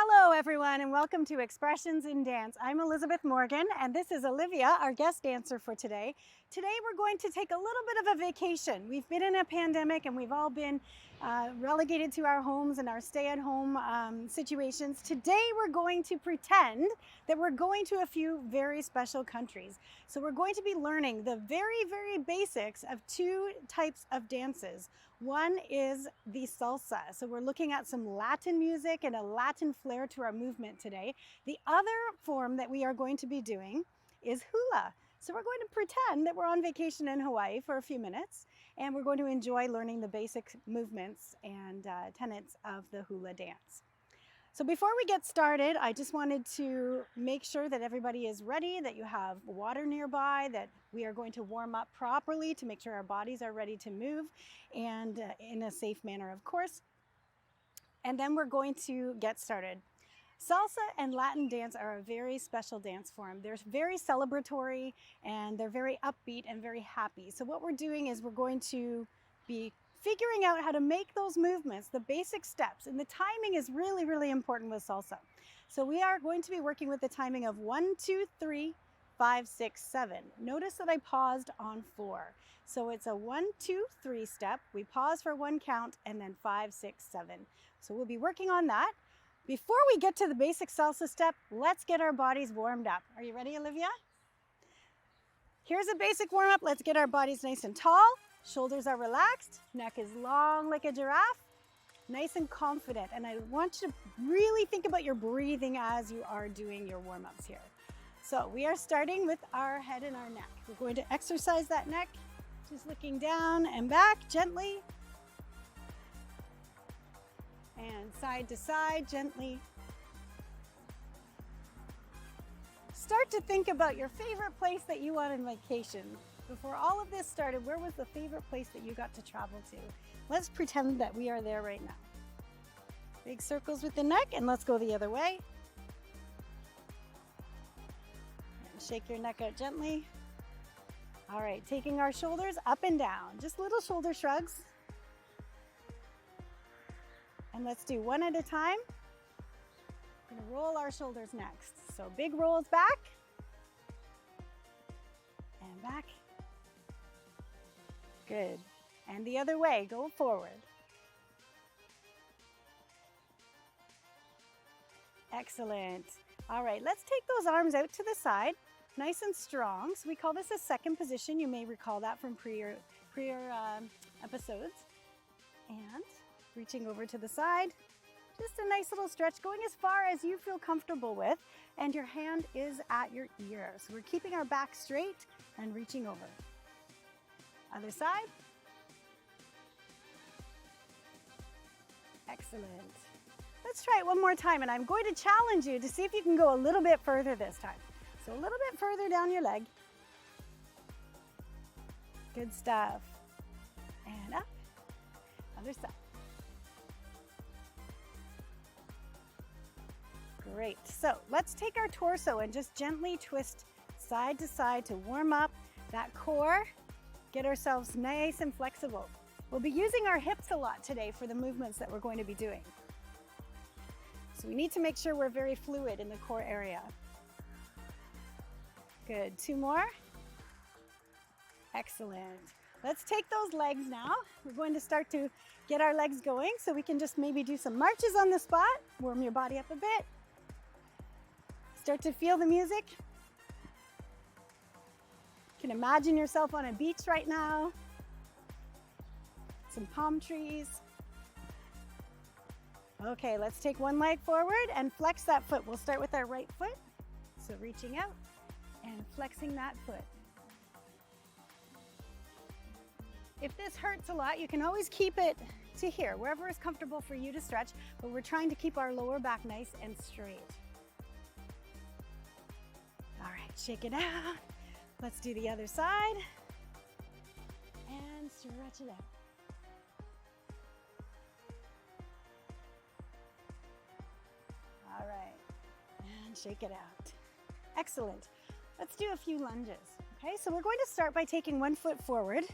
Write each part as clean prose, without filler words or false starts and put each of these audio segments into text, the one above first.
Hello everyone and welcome to Expressions in Dance. I'm Elizabeth Morgan and this is Olivia, our guest dancer for today. Today we're going to take a little bit of a vacation. We've been in a pandemic and we've all been relegated to our homes and our stay-at-home situations. Today we're going to pretend that we're going to a few very special countries. So we're going to be learning the very basics of two types of dances. One is the salsa. So we're looking at some Latin music and a Latin flair to our movement today. The other form that we are going to be doing is hula. So we're going to pretend that we're on vacation in Hawaii for a few minutes, and we're going to enjoy learning the basic movements and tenets of the hula dance. So before we get started, I just wanted to make sure that everybody is ready, that you have water nearby, that we are going to warm up properly to make sure our bodies are ready to move, and in a safe manner, of course. And then we're going to get started. Salsa and Latin dance are a very special dance form. They're very celebratory and they're very upbeat and very happy. So what we're doing is we're going to be figuring out how to make those movements, the basic steps, and the timing is really important with salsa. So we are going to be working with the timing of 1, 2, 3, 5, 6, 7. Notice that I paused on 4. So it's a 1, 2, 3 step. We pause for 1 count and then 5, 6, 7. So we'll be working on that. Before we get to the basic salsa step, let's get our bodies warmed up. Are you ready, Olivia? Here's a basic warm up. Let's get our bodies nice and tall. Shoulders are relaxed. Neck is long like a giraffe. Nice and confident. And I want you to really think about your breathing as you are doing your warm ups here. So we are starting with our head and our neck. We're going to exercise that neck, just looking down and back gently. And side to side, gently. Start to think about your favorite place that you went on vacation. Before all of this started, where was the favorite place that you got to travel to? Let's pretend that we are there right now. Big circles with the neck, and let's go the other way. And shake your neck out gently. All right, taking our shoulders up and down, just little shoulder shrugs. And let's do one at a time. We're gonna roll our shoulders next. So big rolls back and back. Good. And the other way, go forward. Excellent. All right, let's take those arms out to the side, nice and strong. So we call this a second position. You may recall that from prior episodes. And reaching over to the side, just a nice little stretch, going as far as you feel comfortable with, and your hand is at your ear. So we're keeping our back straight and reaching over. Other side. Excellent. Let's try it one more time, and I'm going to challenge you to see if you can go a little bit further this time. So a little bit further down your leg. Good stuff. And up. Other side. Great. So let's take our torso and just gently twist side to side to warm up that core, get ourselves nice and flexible. We'll be using our hips a lot today for the movements that we're going to be doing. So we need to make sure we're very fluid in the core area. Good. 2 more. Excellent. Let's take those legs now. We're going to start to get our legs going, so we can just maybe do some marches on the spot, warm your body up a bit. Start to feel the music. You can imagine yourself on a beach right now. Some palm trees. Okay, let's take one leg forward and flex that foot. We'll start with our right foot. So reaching out and flexing that foot. If this hurts a lot, you can always keep it to here, wherever is comfortable for you to stretch, but we're trying to keep our lower back nice and straight. All right, shake it out. Let's do the other side. And stretch it out. All right, and shake it out. Excellent. Let's do a few lunges. Okay, so we're going to start by taking one foot forward,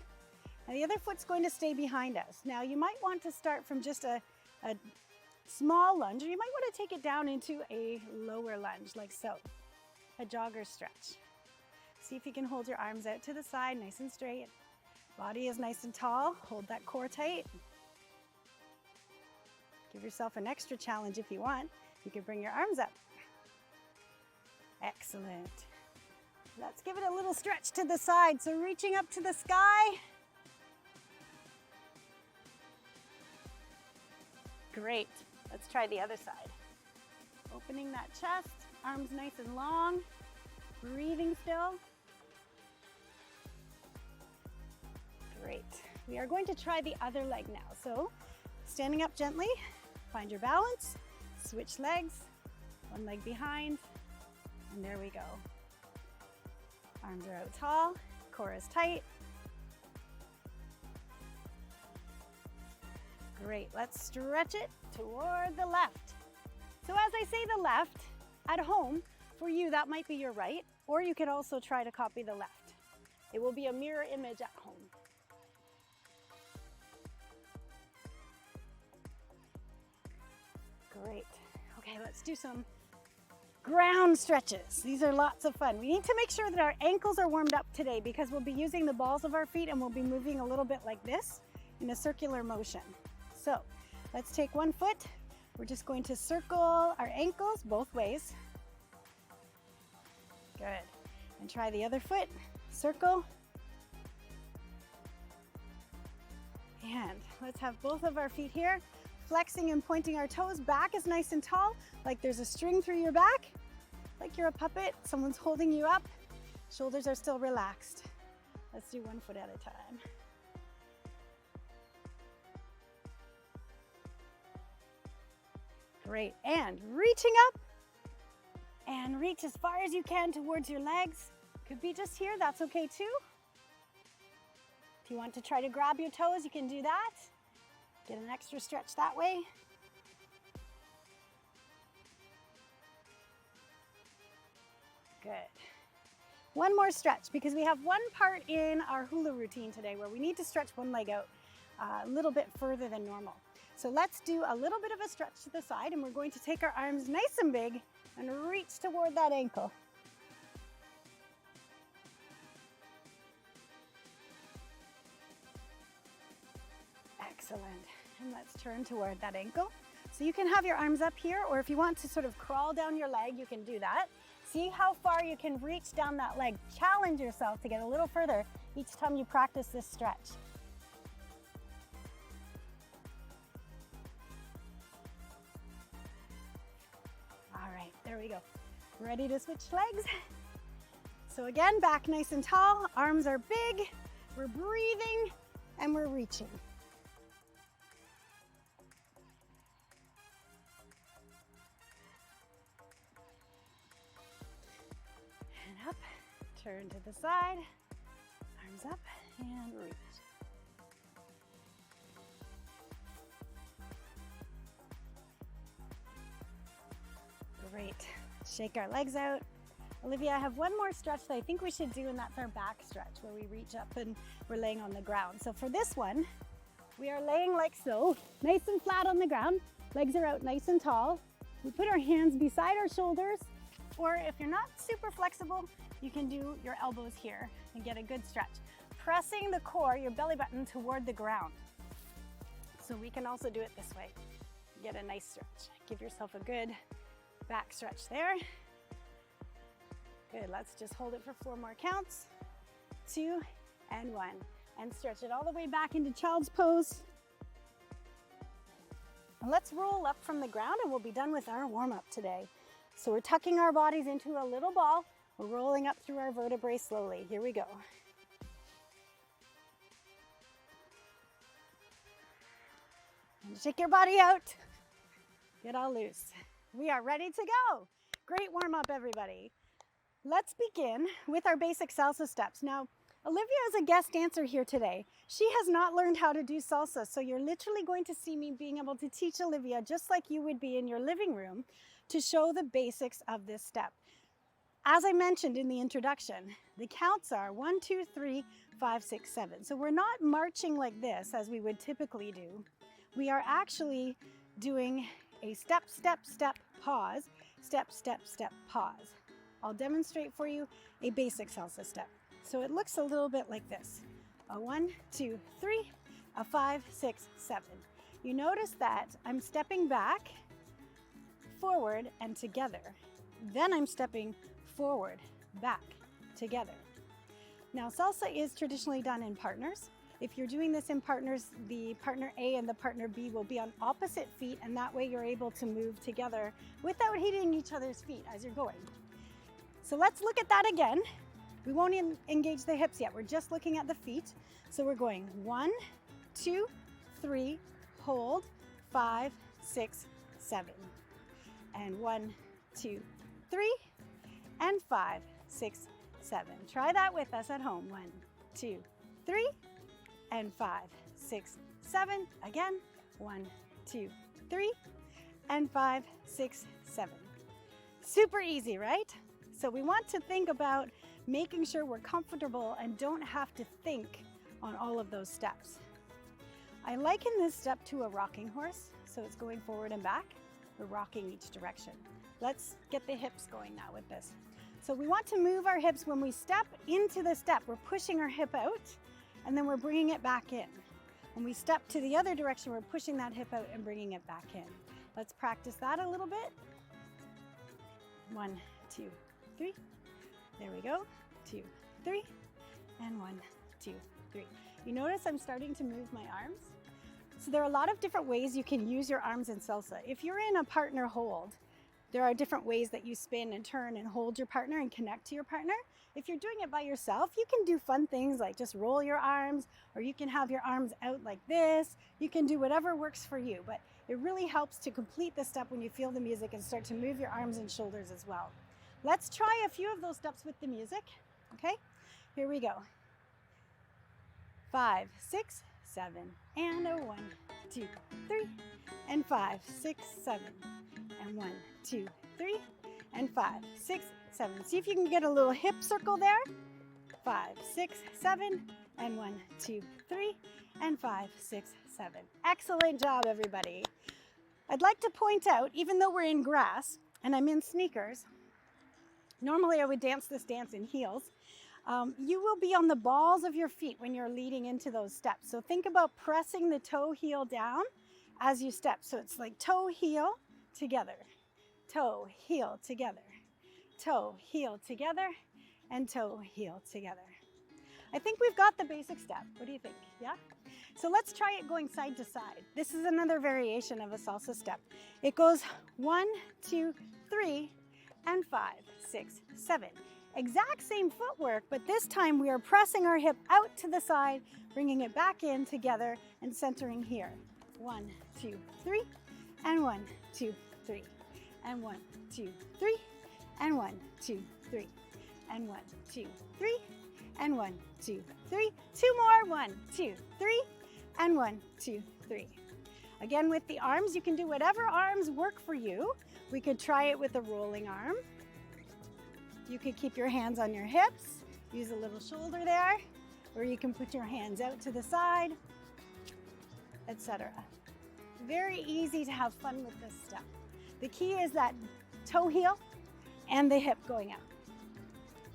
and the other foot's going to stay behind us. Now, you might want to start from just a small lunge, or you might want to take it down into a lower lunge like so, a jogger stretch. See if you can hold your arms out to the side, nice and straight. Body is nice and tall, hold that core tight. Give yourself an extra challenge if you want. You can bring your arms up. Excellent. Let's give it a little stretch to the side. So reaching up to the sky. Great. Let's try the other side. Opening that chest, arms nice and long. Breathing still. Great. We are going to try the other leg now. So standing up gently, find your balance, switch legs, one leg behind, and there we go. Arms are out tall, core is tight. Great, let's stretch it toward the left. So as I say the left, at home, for you that might be your right, or you could also try to copy the left. It will be a mirror image at home. Great, okay, let's do some ground stretches. These are lots of fun. We need to make sure that our ankles are warmed up today because we'll be using the balls of our feet and we'll be moving a little bit like this in a circular motion. So let's take one foot. We're just going to circle our ankles both ways. Good. And try the other foot. Circle. And let's have both of our feet here. Flexing and pointing our toes. Back is nice and tall, like there's a string through your back, like you're a puppet, someone's holding you up. Shoulders are still relaxed. Let's do one foot at a time. Great, and reaching up, and reach as far as you can towards your legs. Could be just here, that's okay too. If you want to try to grab your toes, you can do that. Get an extra stretch that way. Good. One more stretch because we have one part in our hula routine today where we need to stretch one leg out a little bit further than normal. So let's do a little bit of a stretch to the side and we're going to take our arms nice and big and reach toward that ankle. Excellent. And let's turn toward that ankle. So you can have your arms up here, or if you want to sort of crawl down your leg, you can do that. See how far you can reach down that leg. Challenge yourself to get a little further each time you practice this stretch. All right, there we go. Ready to switch legs? So again, back nice and tall, arms are big, we're breathing, and we're reaching. Up, turn to the side, arms up and reach. Great, shake our legs out. Olivia, I have one more stretch that I think we should do, and that's our back stretch where we reach up and we're laying on the ground. So for this one, we are laying like so, nice and flat on the ground, legs are out nice and tall. We put our hands beside our shoulders. Or if you're not super flexible, you can do your elbows here and get a good stretch. Pressing the core, your belly button toward the ground. So we can also do it this way. Get a nice stretch. Give yourself a good back stretch there. Good, let's just hold it for 4 more counts. 2 and 1. And stretch it all the way back into child's pose. And let's roll up from the ground and we'll be done with our warm-up today. So we're tucking our bodies into a little ball. We're rolling up through our vertebrae slowly. Here we go. And shake your body out. Get all loose. We are ready to go. Great warm up, everybody. Let's begin with our basic salsa steps. Now, Olivia is a guest dancer here today. She has not learned how to do salsa, so you're literally going to see me being able to teach Olivia just like you would be in your living room to show the basics of this step. As I mentioned in the introduction, the counts are 1, 2, 3, 5, 6, 7. So we're not marching like this as we would typically do. We are actually doing a step, step, step, pause, step, step, step, pause. I'll demonstrate for you a basic salsa step. So it looks a little bit like this. A 1, 2, 3, a 5, 6, 7. You notice that I'm stepping back, forward, and together. Then I'm stepping forward, back, together. Now salsa is traditionally done in partners. If you're doing this in partners, the partner A and the partner B will be on opposite feet, and that way you're able to move together without hitting each other's feet as you're going. So let's look at that again. We won't engage the hips yet. We're just looking at the feet. So we're going 1, 2, 3, hold, 5, 6, 7. And 1, 2, 3, and 5, 6, 7. Try that with us at home. 1, 2, 3, and 5, 6, 7. Again, 1, 2, 3, and 5, 6, 7. Super easy, right? So we want to think about making sure we're comfortable and don't have to think on all of those steps. I liken this step to a rocking horse, so it's going forward and back. We're rocking each direction. Let's get the hips going now with this. So we want to move our hips when we step into the step. We're pushing our hip out, and then we're bringing it back in. When we step to the other direction, we're pushing that hip out and bringing it back in. Let's practice that a little bit. 1, 2, 3. There we go. 2, 3, and 1, 2, 3. You notice I'm starting to move my arms. So there are a lot of different ways you can use your arms in salsa. If you're in a partner hold, there are different ways that you spin and turn and hold your partner and connect to your partner. If you're doing it by yourself, you can do fun things like just roll your arms, or you can have your arms out like this. You can do whatever works for you, but it really helps to complete the step when you feel the music and start to move your arms and shoulders as well. Let's try a few of those steps with the music, okay? Here we go. 5, 6, 7, and a 1, 2, 3, and 5, 6, 7, and 1, 2, 3, and 5, 6, 7. See if you can get a little hip circle there. 5, 6, 7, and 1, 2, 3, and 5, 6, 7. Excellent job, everybody. I'd like to point out, even though we're in grass and I'm in sneakers, normally I would dance this dance in heels. You will be on the balls of your feet when you're leading into those steps. So think about pressing the toe heel down as you step. So it's like toe heel together, toe heel together, toe heel together, and toe heel together. I think we've got the basic step. What do you think? Yeah? So let's try it going side to side. This is another variation of a salsa step. It goes 1, 2, 3, and 5, 6, 7. Exact same footwork, but this time we are pressing our hip out to the side, bringing it back in together and centering here. 1, 2, 3, and 1, 2, 3, and 1, 2, 3, and 1, 2, 3, and 1, 2, 3, and 1, 2, 3. 2 more. 1, 2, 3, and 1, 2, 3. Again, with the arms, you can do whatever arms work for you. We could try it with a rolling arm. You could keep your hands on your hips, use a little shoulder there, or you can put your hands out to the side, etc. Very easy to have fun with this step. The key is that toe heel and the hip going out.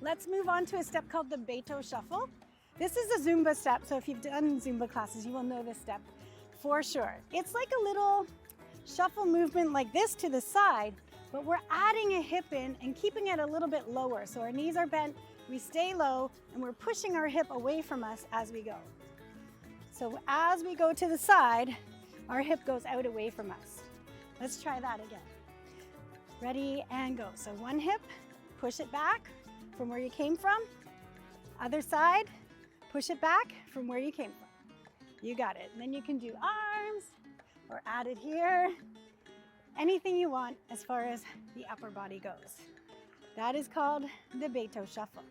Let's move on to a step called the Beto Shuffle. This is a Zumba step, so if you've done Zumba classes, you will know this step for sure. It's like a little shuffle movement like this to the side, but we're adding a hip in and keeping it a little bit lower. So our knees are bent, we stay low, and we're pushing our hip away from us as we go. So as we go to the side, our hip goes out away from us. Let's try that again. Ready and go. So one hip, push it back from where you came from. Other side, push it back from where you came from. You got it. And then you can do arms or add it here. Anything you want as far as the upper body goes. That is called the Beto Shuffle.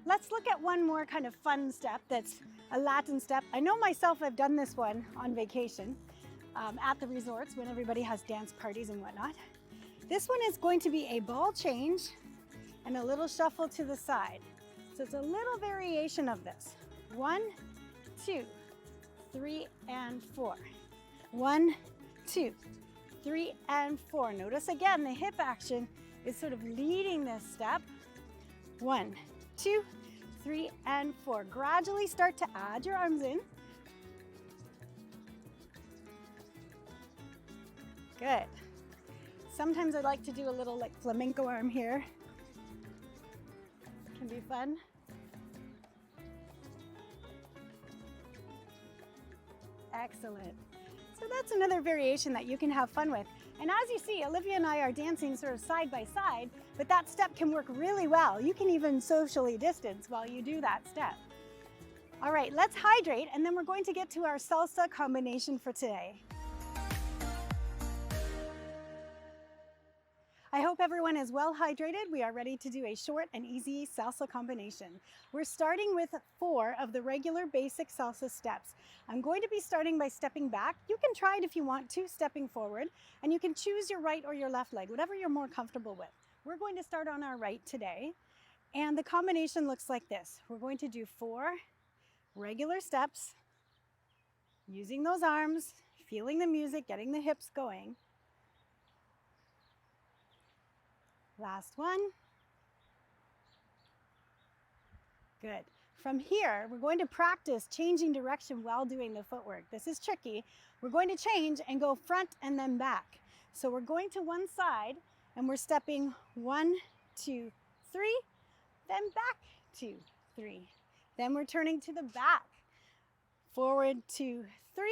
Let's look at one more kind of fun step that's a Latin step. I know myself, I've done this one on vacation at the resorts when everybody has dance parties and whatnot. This one is going to be a ball change and a little shuffle to the side. So it's a little variation of this. 1, 2, 3, and 4. 1, 2, 3, and 4. Notice again, the hip action is sort of leading this step. 1, 2, 3, and 4. Gradually start to add your arms in. Good. Sometimes I like to do a little like flamenco arm here. Can be fun. Excellent. So that's another variation that you can have fun with. And as you see, Olivia and I are dancing sort of side by side, but that step can work really well. You can even socially distance while you do that step. All right, let's hydrate, and then we're going to get to our salsa combination for today. I hope everyone is well hydrated. We are ready to do a short and easy salsa combination. We're starting with 4 of the regular basic salsa steps. I'm going to be starting by stepping back. You can try it if you want to, stepping forward, and you can choose your right or your left leg, whatever you're more comfortable with. We're going to start on our right today, and the combination looks like this. We're going to do 4 regular steps, using those arms, feeling the music, getting the hips going. Last one. Good. From here, we're going to practice changing direction while doing the footwork. This is tricky. We're going to change and go front and then back. So we're going to one side and we're stepping 1, 2, 3, then back 2, 3. Then we're turning to the back. Forward 2, 3,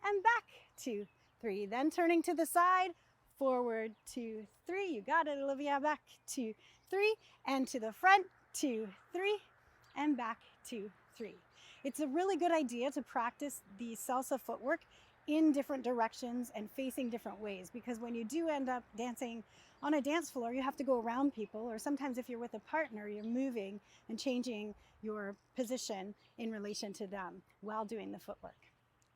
and back 2, 3. Then turning to the side. Forward 2, 3, you got it, Olivia, back 2, 3, and to the front, 2, 3, and back 2, 3. It's a really good idea to practice the salsa footwork in different directions and facing different ways, because when you do end up dancing on a dance floor, you have to go around people, or sometimes if you're with a partner, you're moving and changing your position in relation to them while doing the footwork.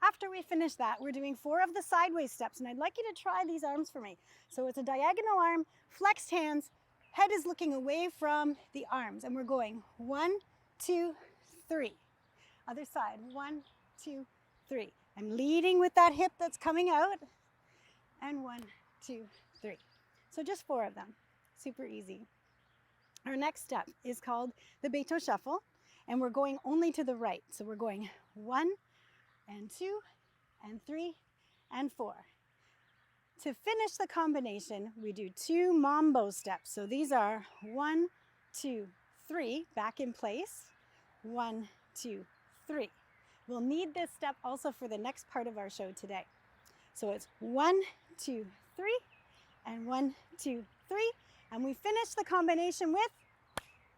After we finish that, we're doing 4 of the sideways steps, and I'd like you to try these arms for me. So it's a diagonal arm, flexed hands, head is looking away from the arms, and we're going 1, 2, 3. Other side, 1, 2, 3. I'm leading with that hip that's coming out, and 1, 2, 3. So just 4 of them, super easy. Our next step is called the Beto Shuffle, and we're going only to the right. So we're going 1, and 2, and 3, and 4. To finish the combination, we do 2 mambo steps. So these are 1, 2, 3, back in place, 1, 2, 3. We'll need this step also for the next part of our show today. So it's 1, 2, 3, and 1, 2, 3, and we finish the combination with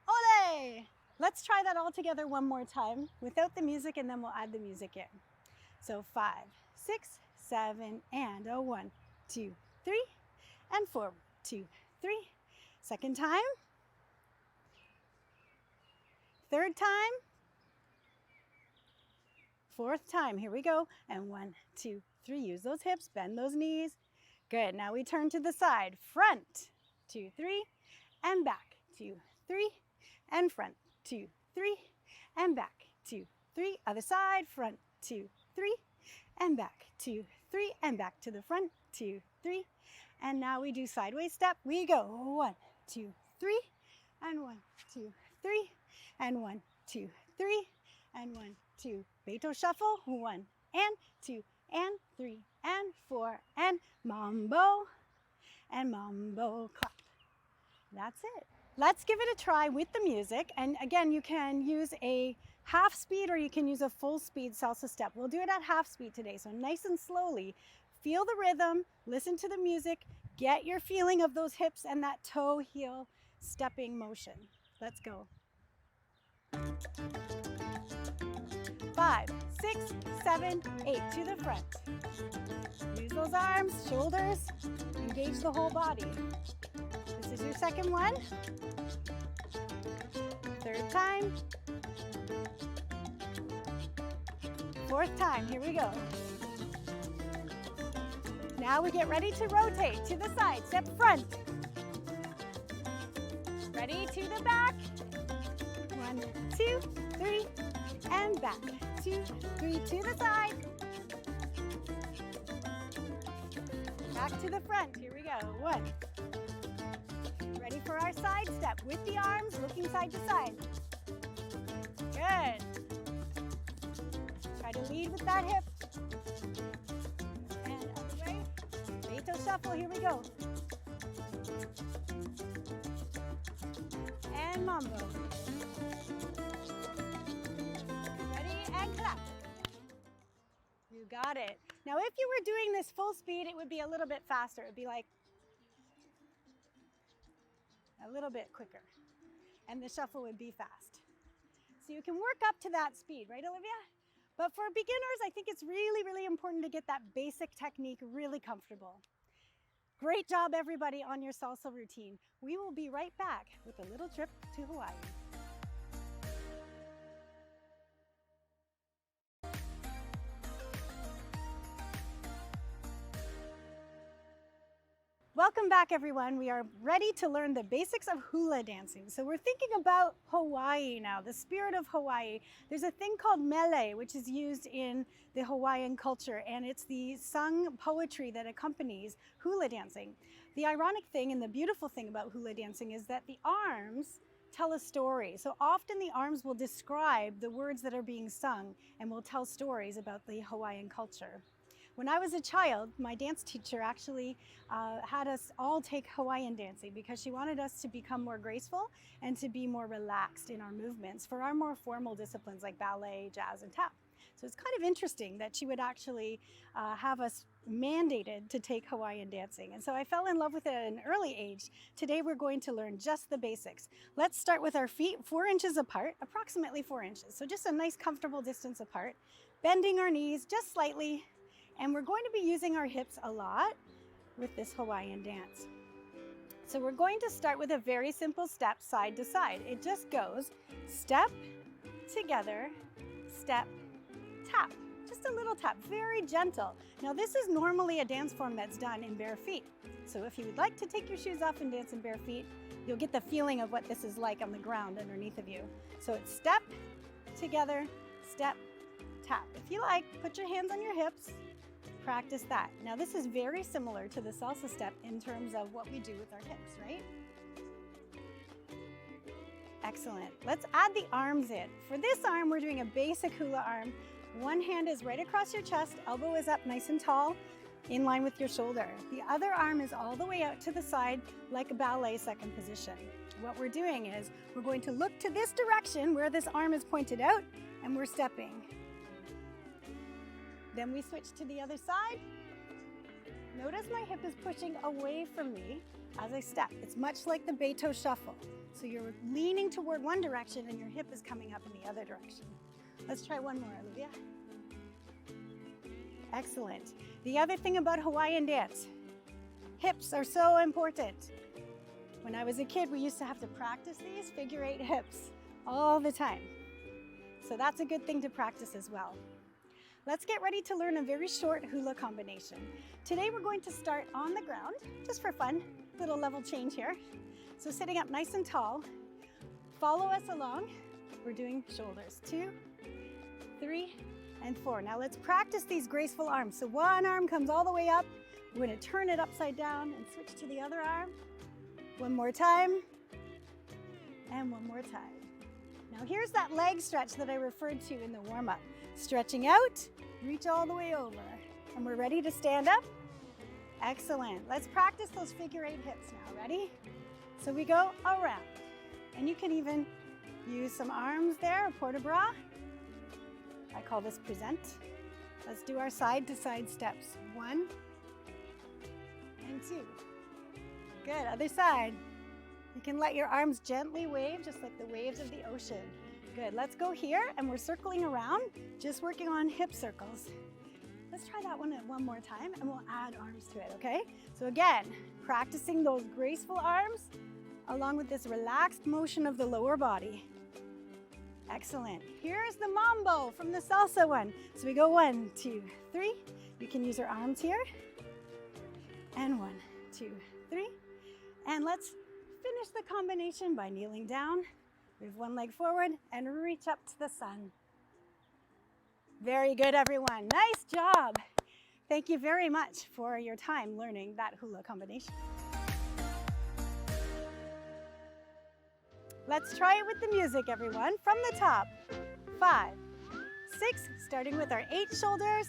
ole! Let's try that all together one more time without the music, and then we'll add the music in. So 5, 6, 7, and a 1, 2, 3, and 4, 2, 3. Second time. Third time. Fourth time. Here we go. And 1, 2, 3. Use those hips, bend those knees. Good. Now we turn to the side. Front, 2, 3, and back, 2, 3, and front, 2, 3, and back, 2, 3. Other side. Front, 2, 3, and back, 2, 3, and back to the front, 2, 3, and now we do sideways step. We go 1, 2, 3, and 1, 2, 3, and 1, 2, 3, and 1, 2. Beto Shuffle, 1, and 2, and 3, and 4, and mambo clap. That's it. Let's give it a try with the music, and again, you can use a half speed or you can use a full speed salsa step. We'll do it at half speed today, so nice and slowly. Feel the rhythm, listen to the music, get your feeling of those hips and that toe heel stepping motion. Let's go. 5, 6, 7, 8, to the front. Use those arms, shoulders, engage the whole body. This is your second one. Third time. Fourth time, here we go. Now we get ready to rotate to the side, step front. Ready to the back. 1, 2, 3, and back. 2, 3, to the side. Back to the front. Here we go. 1. Ready for our side step with the arms, looking side to side. Good. Try to lead with that hip. And other way. Beto shuffle. Here we go. And mambo. Ready and clap. You got it. Now if you were doing this full speed, it would be a little bit faster. It would be like a little bit quicker. And the shuffle would be fast. So you can work up to that speed, right, Olivia? But for beginners, I think it's really, really important to get that basic technique really comfortable. Great job, everybody, on your salsa routine. We will be right back with a little trip to Hawaii. Welcome back, everyone. We are ready to learn the basics of hula dancing. So we're thinking about Hawaii now, the spirit of Hawaii. There's a thing called mele, which is used in the Hawaiian culture, and it's the sung poetry that accompanies hula dancing. The ironic thing and the beautiful thing about hula dancing is that the arms tell a story. So often the arms will describe the words that are being sung and will tell stories about the Hawaiian culture. When I was a child, my dance teacher actually had us all take Hawaiian dancing because she wanted us to become more graceful and to be more relaxed in our movements for our more formal disciplines like ballet, jazz, and tap. So it's kind of interesting that she would actually have us mandated to take Hawaiian dancing. And so I fell in love with it at an early age. Today we're going to learn just the basics. Let's start with our feet 4 inches apart, approximately 4 inches. So just a nice comfortable distance apart, bending our knees just slightly. And we're going to be using our hips a lot with this Hawaiian dance. So we're going to start with a very simple step side to side. It just goes step, together, step, tap. Just a little tap, very gentle. Now this is normally a dance form that's done in bare feet. So if you would like to take your shoes off and dance in bare feet, you'll get the feeling of what this is like on the ground underneath of you. So it's step, together, step, tap. If you like, put your hands on your hips. Practice that. Now this is very similar to the salsa step in terms of what we do with our hips, right? Excellent. Let's add the arms in. For this arm, we're doing a basic hula arm. One hand is right across your chest, elbow is up nice and tall, in line with your shoulder. The other arm is all the way out to the side like a ballet second position. What we're doing is we're going to look to this direction where this arm is pointed out and we're stepping. Then we switch to the other side. Notice my hip is pushing away from me as I step. It's much like the Beto shuffle. So you're leaning toward one direction and your hip is coming up in the other direction. Let's try one more, Olivia. Excellent. The other thing about Hawaiian dance, hips are so important. When I was a kid, we used to have to practice these figure 8 hips all the time. So that's a good thing to practice as well. Let's get ready to learn a very short hula combination. Today we're going to start on the ground, just for fun, little level change here. So sitting up nice and tall, follow us along. We're doing shoulders, 2, 3, and 4. Now let's practice these graceful arms. So one arm comes all the way up. We're going to turn it upside down and switch to the other arm. One more time, and one more time. Now here's that leg stretch that I referred to in the warm-up. Stretching out, reach all the way over. And we're ready to stand up. Excellent. Let's practice those figure 8 hips now. Ready? So we go around. And you can even use some arms there, port de bras. I call this present. Let's do our side to side steps. 1 and 2. Good, other side. You can let your arms gently wave, just like the waves of the ocean. Good, let's go here, and we're circling around, just working on hip circles. Let's try that one more time, and we'll add arms to it, okay? So again, practicing those graceful arms, along with this relaxed motion of the lower body. Excellent. Here's the mambo from the salsa one. So we go 1, 2, 3. You can use your arms here. And 1, 2, 3. And let's finish the combination by kneeling down. Move one leg forward and reach up to the sun. Very good, everyone. Nice job. Thank you very much for your time learning that hula combination. Let's try it with the music, everyone. From the top. 5, 6, starting with our 8 shoulders.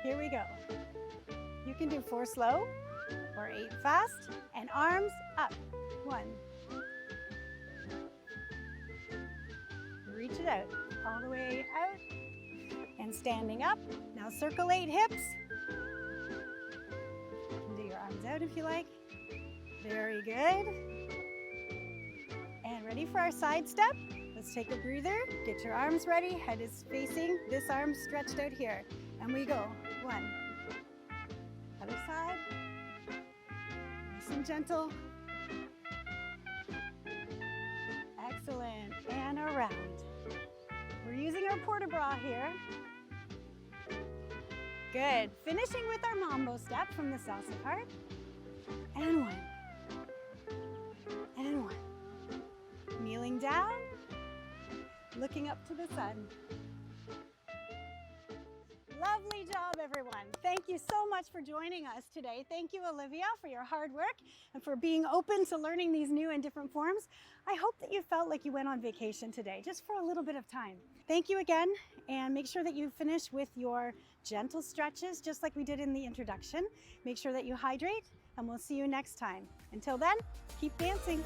Here we go. You can do 4 slow or 8 fast, and arms up. 1. Reach it out, all the way out, and standing up. Now circle 8 hips. You can do your arms out if you like. Very good. And ready for our side step? Let's take a breather. Get your arms ready. Head is facing. This arm stretched out here. And we go. 1. Other side. Nice and gentle. Excellent. And around. We're using our port-a-bras here. Good. Finishing with our mambo step from the salsa part. And 1. And 1. Kneeling down. Looking up to the sun. Lovely job, everyone. Thank you so much for joining us today. Thank you, Olivia, for your hard work and for being open to learning these new and different forms. I hope that you felt like you went on vacation today, just for a little bit of time. Thank you again, and make sure that you finish with your gentle stretches, just like we did in the introduction. Make sure that you hydrate, and we'll see you next time. Until then, keep dancing.